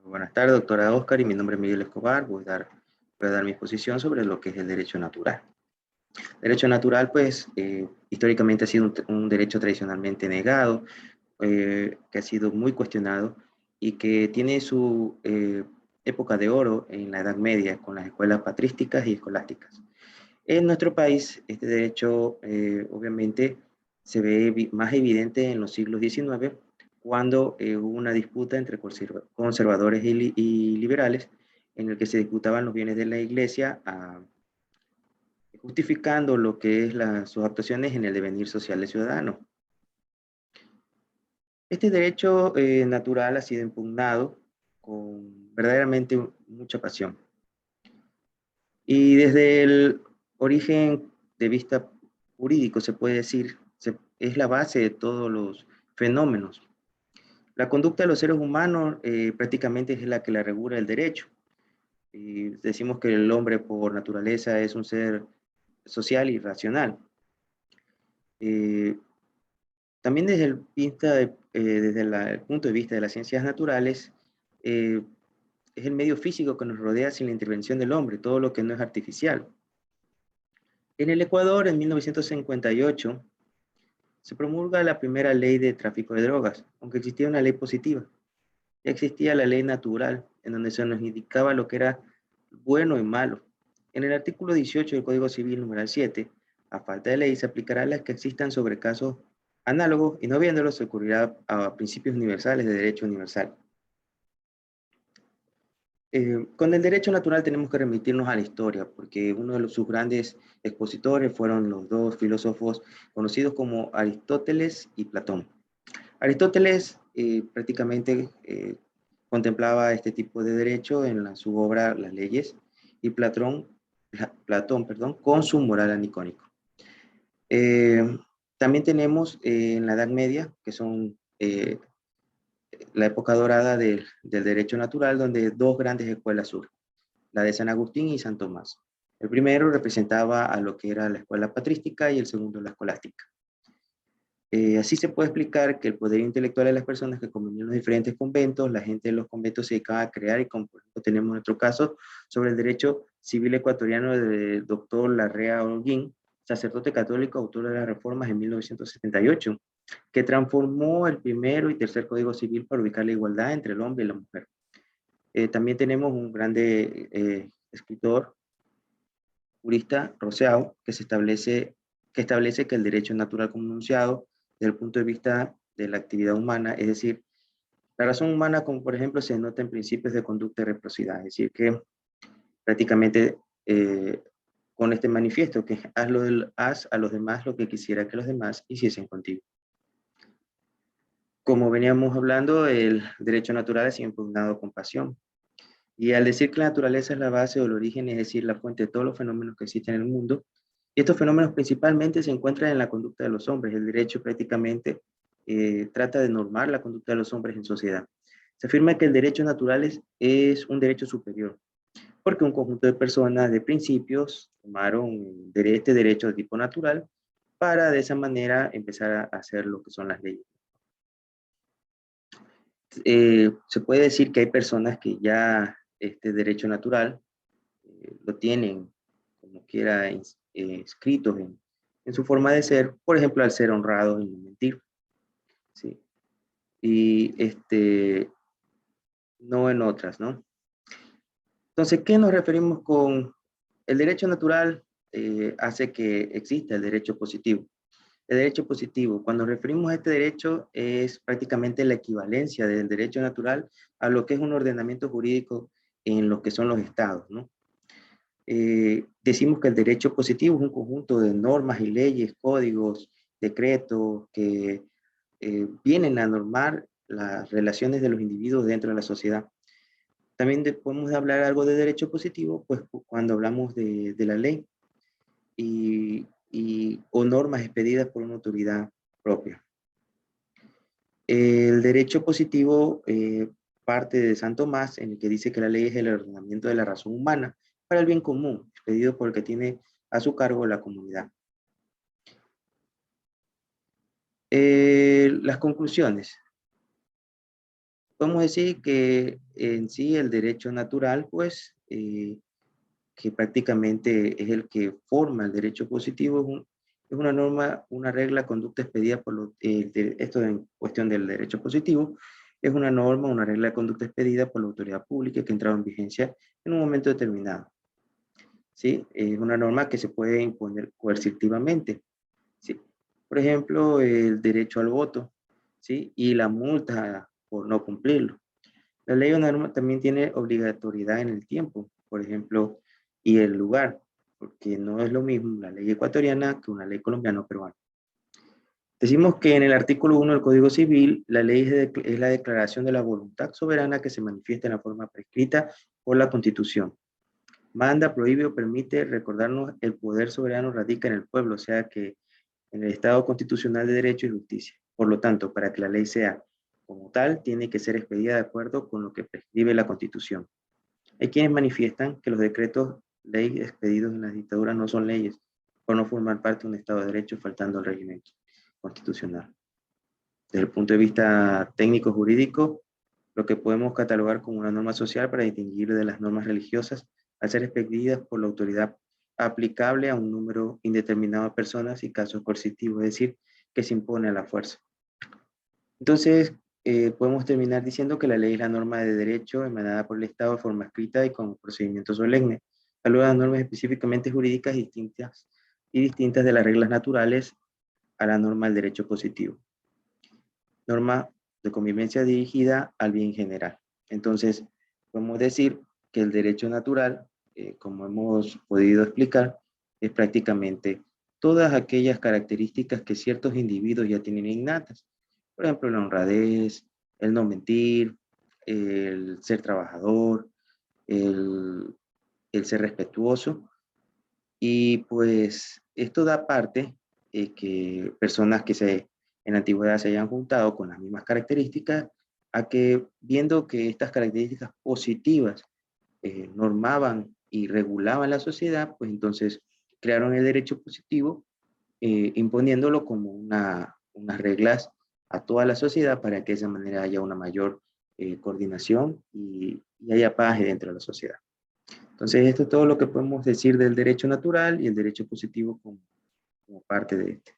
Buenas tardes, doctora Oscar, y mi nombre es Miguel Escobar. Voy a dar mi posición sobre lo que es el derecho natural. Derecho natural, pues, históricamente ha sido un derecho tradicionalmente negado, que ha sido muy cuestionado y que tiene su época de oro en la Edad Media con las escuelas patrísticas y escolásticas. En nuestro país, este derecho obviamente se ve más evidente en los siglos XIX, cuando hubo una disputa entre conservadores y liberales, en el que se disputaban los bienes de la iglesia, justificando lo que es sus actuaciones en el devenir social del ciudadano. Este derecho natural ha sido impugnado con verdaderamente mucha pasión. Y desde el origen de vista jurídico, se puede decir, es la base de todos los fenómenos. La conducta de los seres humanos prácticamente es la que la regula el derecho. Y decimos que el hombre por naturaleza es un ser social y racional. Eh, También desde el punto de vista de las ciencias naturales, eh, es el medio físico que nos rodea sin la intervención del hombre, todo lo que no es artificial. En el Ecuador, en 1958, se promulga la primera ley de tráfico de drogas, aunque existía una ley positiva. Ya existía la ley natural, en donde se nos indicaba lo que era bueno y malo. En el artículo 18 del Código Civil, numeral 7, a falta de ley, se aplicará las que existan sobre casos análogos y no viéndolos se ocurrirá a principios universales de derecho universal. Con el derecho natural tenemos que remitirnos a la historia, porque uno de sus grandes expositores fueron los dos filósofos conocidos como Aristóteles y Platón. Aristóteles prácticamente contemplaba este tipo de derecho en su obra Las leyes, y Platón, con su moral anicónico. Eh, También tenemos en la Edad Media, que son la época dorada del derecho natural, donde dos grandes escuelas surgen, la de San Agustín y San Tomás. El primero representaba a lo que era la escuela patrística y el segundo la escolástica. Así se puede explicar que el poder intelectual de las personas que convenían los diferentes conventos, la gente de los conventos se dedicaba a crear, y como por ejemplo tenemos nuestro caso sobre el derecho civil ecuatoriano del doctor Larrea Holguín, sacerdote católico, autor de las reformas en 1978, que transformó el primero y tercer código civil para ubicar la igualdad entre el hombre y la mujer. También tenemos un grande escritor, jurista, Rousseau, que establece que el derecho natural como enunciado desde el punto de vista de la actividad humana, es decir, la razón humana, como por ejemplo se nota en principios de conducta y reciprocidad, es decir, que prácticamente con este manifiesto, que haz a los demás lo que quisiera que los demás hiciesen contigo. Como veníamos hablando, el derecho natural es impugnado con pasión. Y al decir que la naturaleza es la base o el origen, es decir, la fuente de todos los fenómenos que existen en el mundo, y estos fenómenos principalmente se encuentran en la conducta de los hombres. El derecho prácticamente trata de normar la conducta de los hombres en sociedad. Se afirma que el derecho natural es un derecho superior, porque un conjunto de personas, de principios, tomaron este derecho de tipo natural para de esa manera empezar a hacer lo que son las leyes. Se puede decir que hay personas que ya este derecho natural lo tienen como quiera escritos en su forma de ser, por ejemplo, al ser honrados y no mentir, ¿sí? Y no en otras, ¿no? Entonces, ¿qué nos referimos con el derecho natural? Hace que exista el derecho positivo. El derecho positivo, cuando referimos a este derecho, es prácticamente la equivalencia del derecho natural a lo que es un ordenamiento jurídico en lo que son los estados, ¿no? Decimos que el derecho positivo es un conjunto de normas y leyes, códigos, decretos que vienen a normar las relaciones de los individuos dentro de la sociedad. También podemos hablar algo de derecho positivo, pues cuando hablamos de la ley o normas expedidas por una autoridad propia. El derecho positivo parte de San Tomás, en el que dice que la ley es el ordenamiento de la razón humana para el bien común, expedido por el que tiene a su cargo la comunidad. Las conclusiones. Podemos decir que en sí el derecho natural, pues, que prácticamente es el que forma el derecho positivo, es una norma, una regla, conducta expedida por esto en cuestión del derecho positivo, es una norma, una regla de conducta expedida por la autoridad pública que ha entrado en vigencia en un momento determinado. ¿Sí? Es una norma que se puede imponer coercitivamente. ¿Sí? Por ejemplo, el derecho al voto, ¿sí? Y la multa por no cumplirlo. La ley o norma también tiene obligatoriedad en el tiempo, por ejemplo, y el lugar, porque no es lo mismo la ley ecuatoriana que una ley colombiana o peruana. Decimos que en el artículo 1 del Código Civil, la ley es la declaración de la voluntad soberana que se manifiesta en la forma prescrita por la Constitución. Manda, prohíbe o permite recordarnos el poder soberano radica en el pueblo, o sea que en el Estado constitucional de derecho y justicia. Por lo tanto, para que la ley sea como tal, tiene que ser expedida de acuerdo con lo que prescribe la Constitución. Hay quienes manifiestan que los decretos ley expedidos en las dictaduras no son leyes, por no formar parte de un Estado de Derecho, faltando el régimen constitucional. Desde el punto de vista técnico-jurídico, lo que podemos catalogar como una norma social para distinguir de las normas religiosas, al ser expedidas por la autoridad aplicable a un número indeterminado de personas y casos coercitivos, es decir, que se impone a la fuerza. Entonces, podemos terminar diciendo que la ley es la norma de derecho emanada por el Estado de forma escrita y con procedimiento solemne. Saluda las normas específicamente jurídicas distintas de las reglas naturales a la norma del derecho positivo. Norma de convivencia dirigida al bien general. Entonces, podemos decir que el derecho natural, como hemos podido explicar, es prácticamente todas aquellas características que ciertos individuos ya tienen innatas. Por ejemplo, la honradez, el no mentir, el ser trabajador, el, el ser respetuoso. Y pues esto da parte que personas en la antigüedad se hayan juntado con las mismas características, a que viendo que estas características positivas normaban y regulaban la sociedad, pues entonces crearon el derecho positivo, imponiéndolo como unas reglas a toda la sociedad para que de esa manera haya una mayor coordinación y haya paz dentro de la sociedad. Entonces, esto es todo lo que podemos decir del derecho natural y el derecho positivo como parte de este.